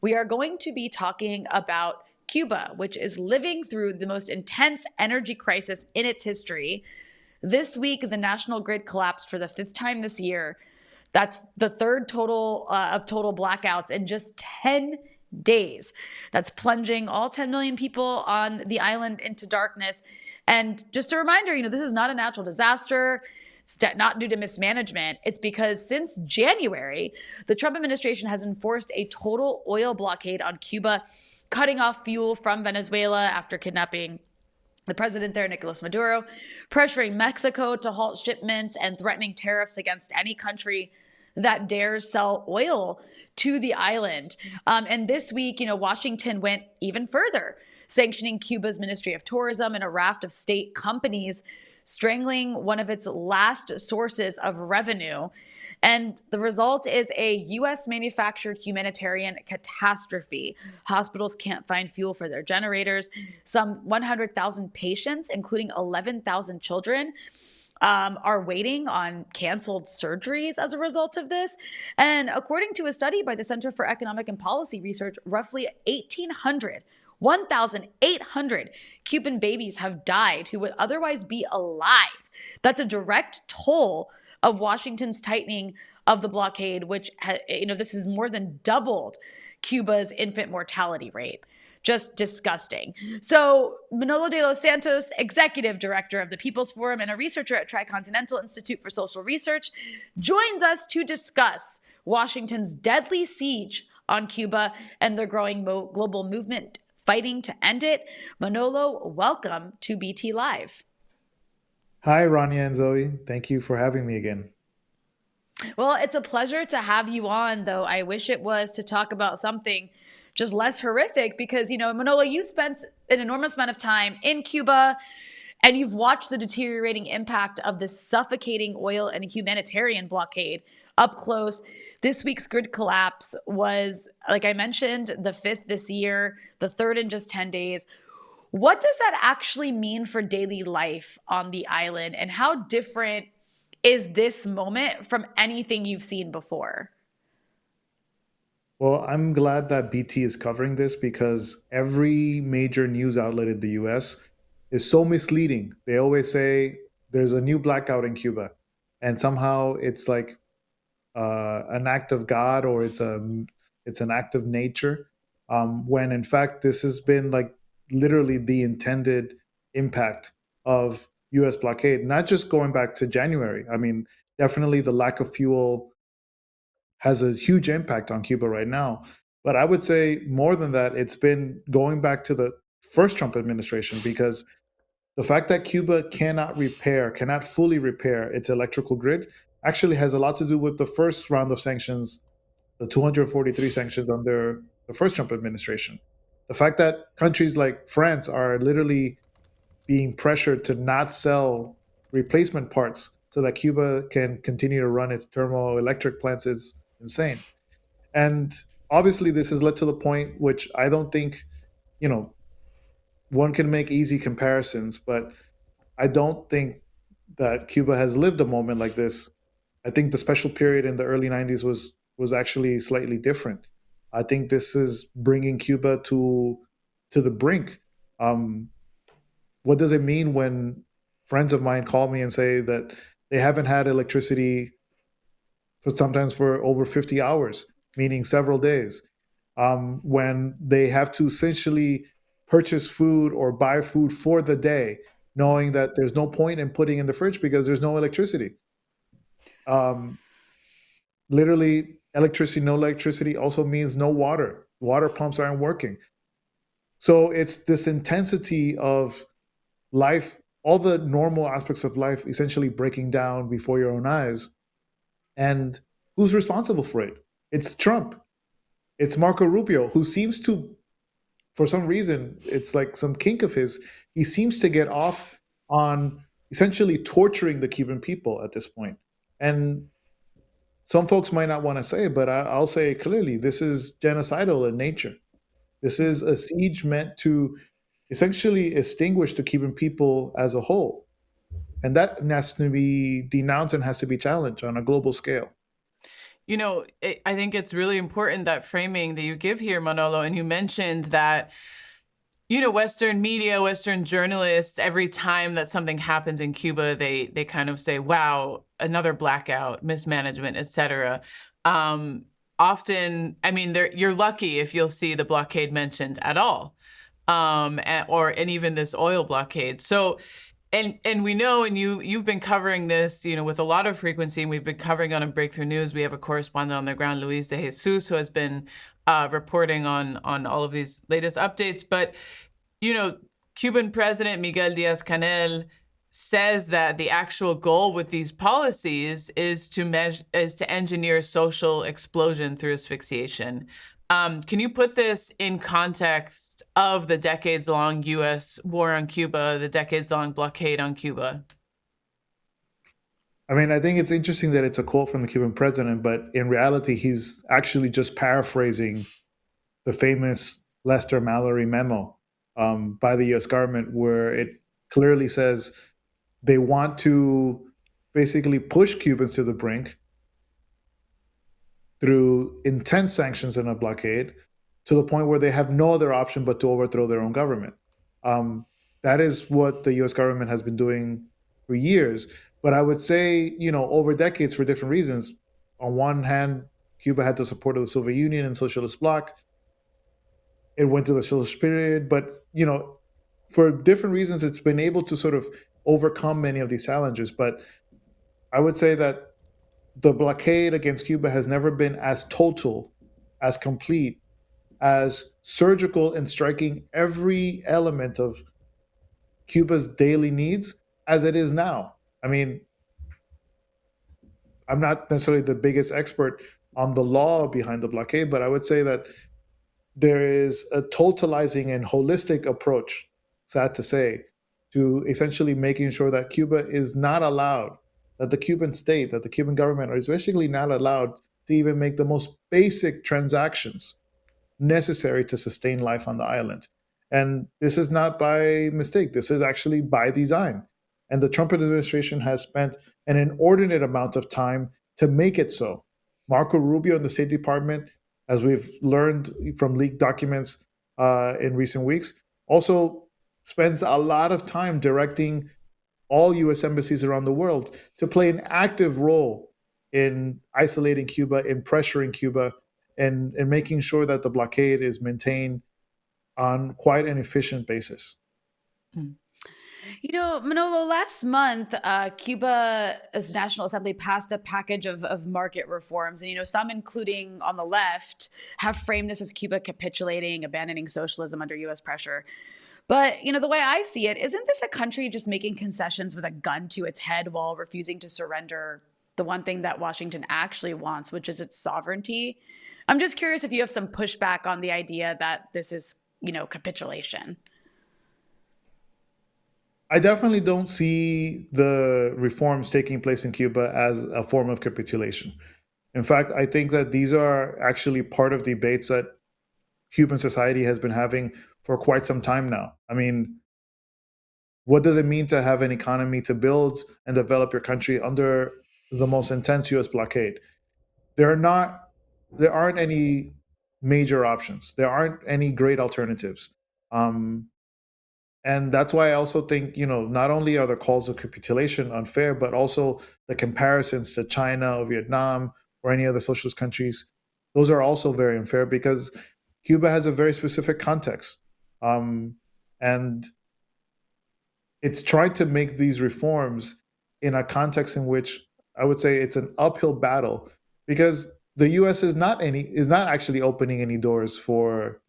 we are going to be talking about Cuba, which is living through the most intense energy crisis in its history. This week, the national grid collapsed for the fifth time this year. That's the third total of total blackouts in just 10 days. That's plunging all 10 million people on the island into darkness. And just a reminder, this is not a natural disaster. It's not due to mismanagement. It's because since January, the Trump administration has enforced a total oil blockade on Cuba, cutting off fuel from Venezuela after kidnapping the president there, Nicolas Maduro, pressuring Mexico to halt shipments and threatening tariffs against any country that dares sell oil to the island. And this week, Washington went even further, sanctioning Cuba's Ministry of Tourism and a raft of state companies, strangling one of its last sources of revenue. And the result is a U.S. manufactured humanitarian catastrophe. Hospitals can't find fuel for their generators. Some 100,000 patients, including 11,000 children, are waiting on canceled surgeries as a result of this. And according to a study by the Center for Economic and Policy Research, roughly 1,800 Cuban babies have died who would otherwise be alive. That's a direct toll of Washington's tightening of the blockade, which, this has more than doubled Cuba's infant mortality rate. Just disgusting. So Manolo de los Santos, executive director of the People's Forum and a researcher at Tricontinental Institute for Social Research, joins us to discuss Washington's deadly siege on Cuba and the growing global movement fighting to end it. Manolo, welcome to BT Live. Hi, Rania and Zoe. Thank you for having me again. Well, it's a pleasure to have you on, though I wish it was to talk about something just less horrific because, Manolo, you've spent an enormous amount of time in Cuba and you've watched the deteriorating impact of this suffocating oil and humanitarian blockade up close. This week's grid collapse was, like I mentioned, the fifth this year, the third in just 10 days. What does that actually mean for daily life on the island, and how different is this moment from anything you've seen before? Well, I'm glad that BT is covering this because every major news outlet in the US is so misleading. They always say there's a new blackout in Cuba, and somehow it's like an act of God or it's an act of nature, when in fact this has been like literally the intended impact of U.S. blockade, not just going back to January. I mean, definitely the lack of fuel has a huge impact on Cuba right now. But I would say more than that, it's been going back to the first Trump administration, because the fact that Cuba cannot fully repair its electrical grid actually has a lot to do with the first round of sanctions, the 243 sanctions under the first Trump administration. The fact that countries like France are literally being pressured to not sell replacement parts so that Cuba can continue to run its thermoelectric plants is insane. And obviously, this has led to the point which I don't think, one can make easy comparisons, but I don't think that Cuba has lived a moment like this. I think the special period in the early 90s was actually slightly different. I think this is bringing Cuba to the brink. Um, what does it mean when friends of mine call me and say that they haven't had electricity for over 50 hours, meaning several days, when they have to essentially purchase food or buy food for the day, knowing that there's no point in putting in the fridge because there's no electricity. Um, Literally, no electricity also means no water. Water pumps aren't working. So it's this intensity of life, all the normal aspects of life essentially breaking down before your own eyes. And who's responsible for it? It's Trump. It's Marco Rubio, who seems to, for some reason, it's like some kink of his, he seems to get off on essentially torturing the Cuban people at this point. And some folks might not want to say it, but I'll say it clearly. This is genocidal in nature. This is a siege meant to essentially extinguish the Cuban people as a whole. And that has to be denounced and has to be challenged on a global scale. I think it's really important, that framing that you give here, Manolo. And you mentioned that, Western media, Western journalists, every time that something happens in Cuba, they kind of say, "Wow, another blackout, mismanagement, etc." Um, Often, I mean, you're lucky if you'll see the blockade mentioned at all, and even this oil blockade. So, and we know, and you've been covering this, with a lot of frequency, and we've been covering on Breakthrough News. We have a correspondent on the ground, Luis de Jesus, who has been reporting on all of these latest updates. But you know, Cuban President Miguel Diaz-Canel says that the actual goal with these policies is to engineer social explosion through asphyxiation. Can you put this in context of the decades-long U.S. war on Cuba, the decades-long blockade on Cuba? I mean, I think it's interesting that it's a quote from the Cuban president, but in reality, he's actually just paraphrasing the famous Lester Mallory memo by the US government, where it clearly says they want to basically push Cubans to the brink through intense sanctions and a blockade to the point where they have no other option but to overthrow their own government. Um, that is what the US government has been doing for years. But I would say, over decades for different reasons. On one hand, Cuba had the support of the Soviet Union and socialist bloc. It went through the socialist period, but for different reasons, it's been able to sort of overcome many of these challenges. But I would say that the blockade against Cuba has never been as total, as complete, as surgical in striking every element of Cuba's daily needs as it is now. I mean, I'm not necessarily the biggest expert on the law behind the blockade, but I would say that there is a totalizing and holistic approach, sad to say, to essentially making sure that Cuba is not allowed, that the Cuban state, that the Cuban government are basically not allowed to even make the most basic transactions necessary to sustain life on the island. And this is not by mistake, this is actually by design. And the Trump administration has spent an inordinate amount of time to make it so. Marco Rubio in the State Department, as we've learned from leaked documents in recent weeks, also spends a lot of time directing all US embassies around the world to play an active role in isolating Cuba, in pressuring Cuba, and making sure that the blockade is maintained on quite an efficient basis. Mm. Manolo, last month, Cuba's National Assembly passed a package of market reforms. And, some, including on the left, have framed this as Cuba capitulating, abandoning socialism under U.S. pressure. But, the way I see it, isn't this a country just making concessions with a gun to its head while refusing to surrender the one thing that Washington actually wants, which is its sovereignty? I'm just curious if you have some pushback on the idea that this is, capitulation. I definitely don't see the reforms taking place in Cuba as a form of capitulation. In fact, I think that these are actually part of debates that Cuban society has been having for quite some time now. I mean, what does it mean to have an economy to build and develop your country under the most intense US blockade? There are not there aren't any major options. There aren't any great alternatives. Um, and that's why I also think, not only are the calls of capitulation unfair, but also the comparisons to China or Vietnam or any other socialist countries, those are also very unfair because Cuba has a very specific context. Um, and it's trying to make these reforms in a context in which I would say it's an uphill battle because the U.S. is not actually opening any doors for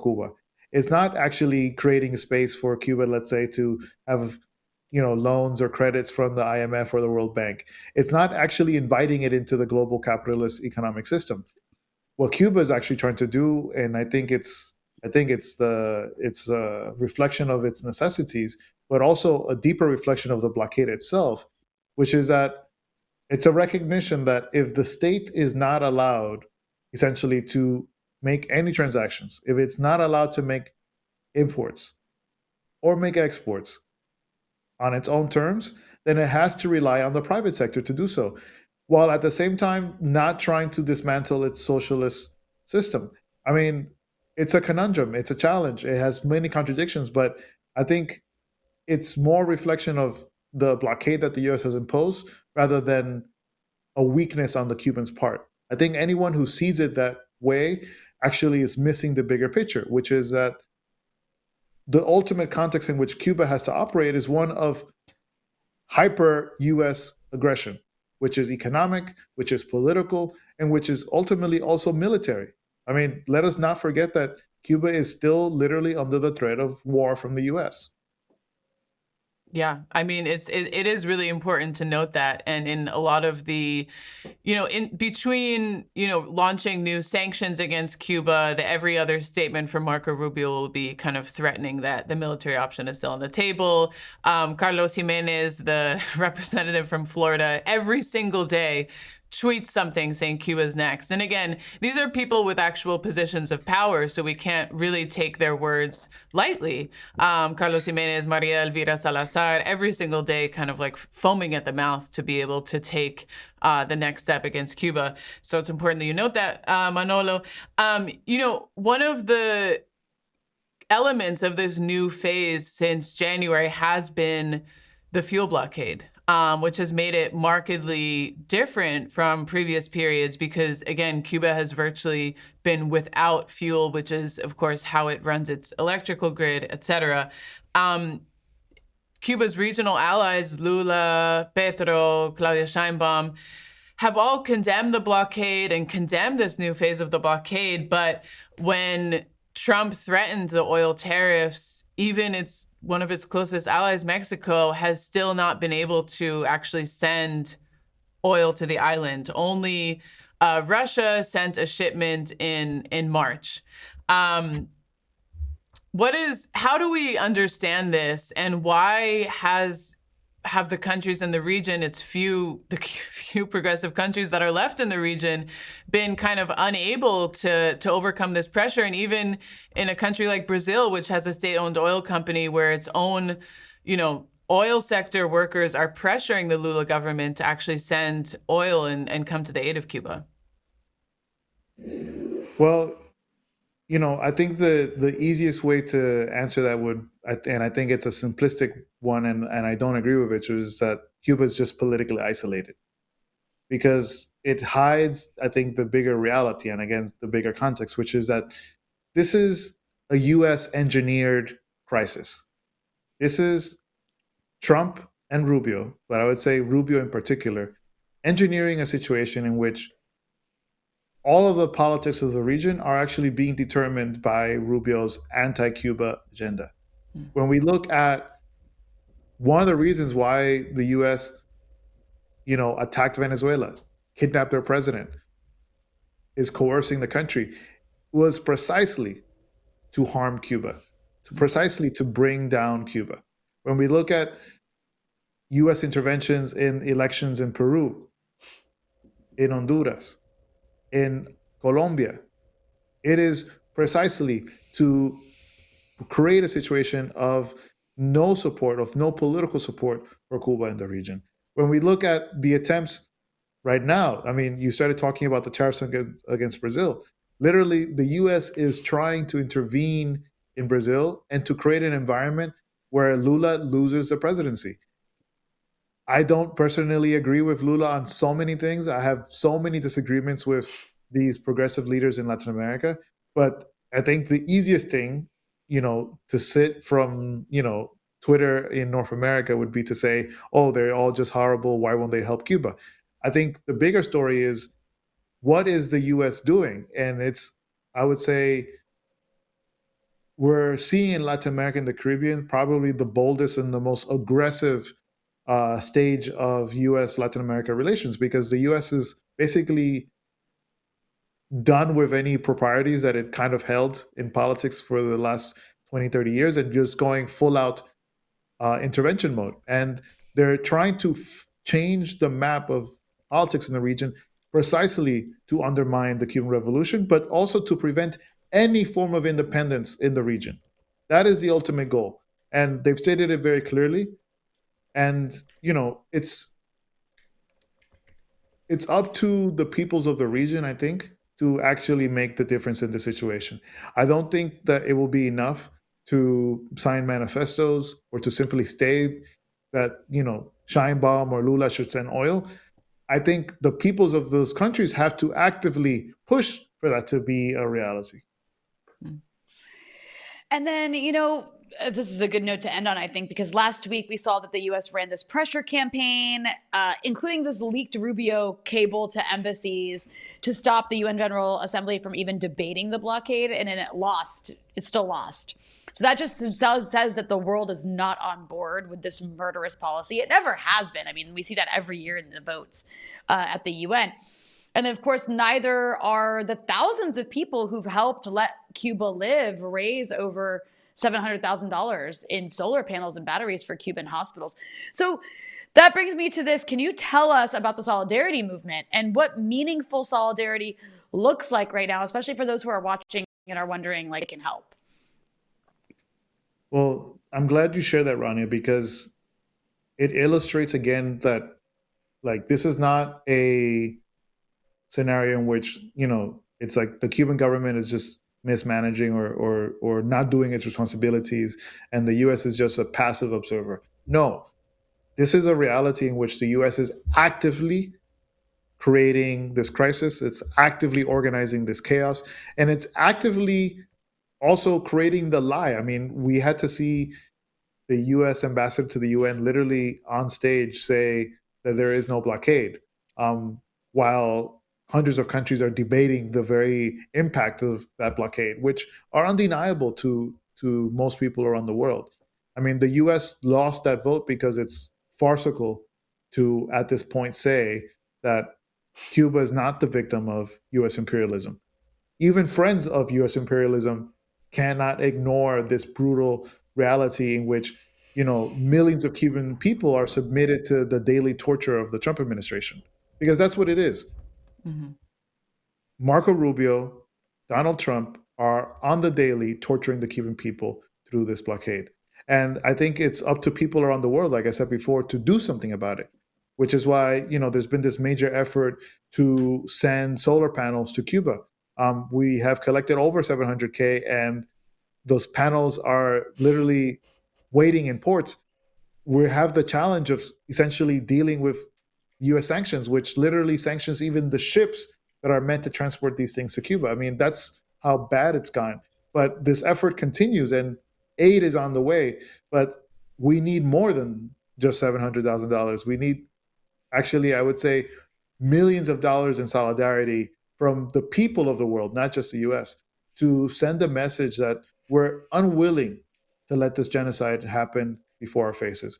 Cuba. It's not actually creating a space for Cuba, let's say, to have loans or credits from the IMF or the World Bank. It's not actually inviting it into the global capitalist economic system. What Cuba is actually trying to do, and I think it's a reflection of its necessities, but also a deeper reflection of the blockade itself, which is that it's a recognition that if the state is not allowed essentially to make any transactions, if it's not allowed to make imports or make exports on its own terms, then it has to rely on the private sector to do so. while at the same time not trying to dismantle its socialist system. I mean, it's a conundrum, it's a challenge, it has many contradictions, but I think it's more reflection of the blockade that the US has imposed rather than a weakness on the Cubans' part. I think anyone who sees it that way actually is missing the bigger picture, which is that the ultimate context in which Cuba has to operate is one of hyper US aggression, which is economic, which is political, and which is ultimately also military. I mean, let us not forget that Cuba is still literally under the threat of war from the US. Yeah, I mean, it is really important to note that, and in a lot of the, in between, launching new sanctions against Cuba, the every other statement from Marco Rubio will be kind of threatening that the military option is still on the table. Carlos Jimenez, the representative from Florida, every single day tweets something saying Cuba's next. And again, these are people with actual positions of power, so we can't really take their words lightly. Carlos Jimenez, Maria Elvira Salazar, every single day kind of like foaming at the mouth to be able to take the next step against Cuba. So it's important that you note that, Manolo. One of the elements of this new phase since January has been the fuel blockade, which has made it markedly different from previous periods because, again, Cuba has virtually been without fuel, which is, of course, how it runs its electrical grid, et cetera. Cuba's regional allies, Lula, Petro, Claudia Sheinbaum, have all condemned the blockade and condemned this new phase of the blockade. But when Trump threatened the oil tariffs, even one of its closest allies, Mexico, has still not been able to actually send oil to the island. Only Russia sent a shipment in March. How do we understand this, and why have the countries in the region, the few progressive countries that are left in the region, been kind of unable to overcome this pressure? And even in a country like Brazil, which has a state-owned oil company where its own, oil sector workers are pressuring the Lula government to actually send oil and come to the aid of Cuba. Well, I think the easiest way to answer that and I think it's a simplistic one, and I don't agree with it, is that Cuba is just politically isolated because it hides, I think, the bigger reality and again the bigger context, which is that this is a U.S. engineered crisis. This is Trump and Rubio, but I would say Rubio in particular, engineering a situation in which all of the politics of the region are actually being determined by Rubio's anti-Cuba agenda. When we look at one of the reasons why the U.S., attacked Venezuela, kidnapped their president, is coercing the country, was precisely to harm Cuba, precisely to bring down Cuba. When we look at U.S. interventions in elections in Peru, in Honduras, in Colombia, it is precisely to create a situation of no support, of no political support for Cuba in the region. When we look at the attempts right now, I mean, you started talking about the tariffs against Brazil. Literally, the US is trying to intervene in Brazil and to create an environment where Lula loses the presidency. I don't personally agree with Lula on so many things. I have so many disagreements with these progressive leaders in Latin America. But I think the easiest thing, to sit from, Twitter in North America would be to say, oh, they're all just horrible. Why won't they help Cuba? I think the bigger story is, what is the US doing? And I would say, we're seeing in Latin America and the Caribbean probably the boldest and the most aggressive stage of US Latin America relations, because the US is basically done with any proprieties that it kind of held in politics for the last 20, 30 years and just going full out intervention mode. And they're trying to change the map of politics in the region precisely to undermine the Cuban Revolution, but also to prevent any form of independence in the region. That is the ultimate goal. And they've stated it very clearly. And, it's it's up to the peoples of the region, I think, to actually make the difference in the situation. I don't think that it will be enough to sign manifestos or to simply state that, Shine Bomb or Lula should send oil. I think the peoples of those countries have to actively push for that to be a reality. And then, this is a good note to end on, I think, because last week we saw that the U.S. ran this pressure campaign, including this leaked Rubio cable to embassies to stop the UN General Assembly from even debating the blockade, and then it lost. It still lost. So that just says that the world is not on board with this murderous policy. It never has been. I mean, we see that every year in the votes at the UN. And of course, neither are the thousands of people who've helped let Cuba live raise over $700,000 in solar panels and batteries for Cuban hospitals. So that brings me to this. Can you tell us about the solidarity movement and what meaningful solidarity looks like right now, especially for those who are watching and are wondering, like, it can help? Well, I'm glad you share that, Rania, because it illustrates again that, like, this is not a scenario in which, it's like the Cuban government is just mismanaging or not doing its responsibilities, and the US is just a passive observer. No, this is a reality in which the US is actively creating this crisis, it's actively organizing this chaos, and it's actively also creating the lie. I mean, we had to see the US ambassador to the UN literally on stage say that there is no blockade, while hundreds of countries are debating the very impact of that blockade, which are undeniable to most people around the world. I mean, the US lost that vote because it's farcical to, at this point, say that Cuba is not the victim of US imperialism. Even friends of US imperialism cannot ignore this brutal reality in which, millions of Cuban people are submitted to the daily torture of the Trump administration, because that's what it is. Mm-hmm. Marco Rubio, Donald Trump are on the daily torturing the Cuban people through this blockade. And I think it's up to people around the world, like I said before, to do something about it, which is why, there's been this major effort to send solar panels to Cuba. We have collected over 700K, and those panels are literally waiting in ports. We have the challenge of essentially dealing with US sanctions, which literally sanctions even the ships that are meant to transport these things to Cuba. I mean, that's how bad it's gone. But this effort continues and aid is on the way. But we need more than just $700,000. We need, actually, I would say, millions of dollars in solidarity from the people of the world, not just the US, to send a message that we're unwilling to let this genocide happen before our faces.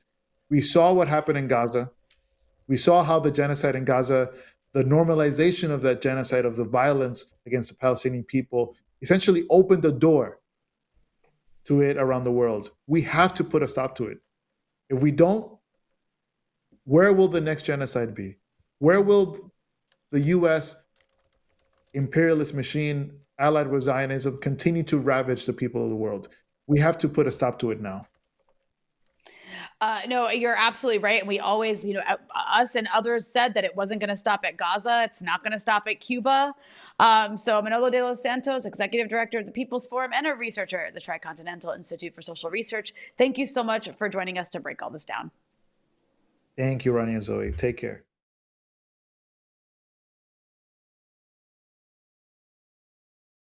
We saw what happened in Gaza. We saw how the genocide in Gaza, the normalization of that genocide, of the violence against the Palestinian people, essentially opened the door to it around the world. We have to put a stop to it. If we don't, where will the next genocide be? Where will the US imperialist machine, allied with Zionism, continue to ravage the people of the world? We have to put a stop to it now. No, you're absolutely right. And we always, us and others said that it wasn't going to stop at Gaza. It's not going to stop at Cuba. So Manolo de los Santos, Executive Director of the People's Forum and a researcher at the Tricontinental Institute for Social Research. Thank you so much for joining us to break all this down. Thank you, Ronnie and Zoe. Take care.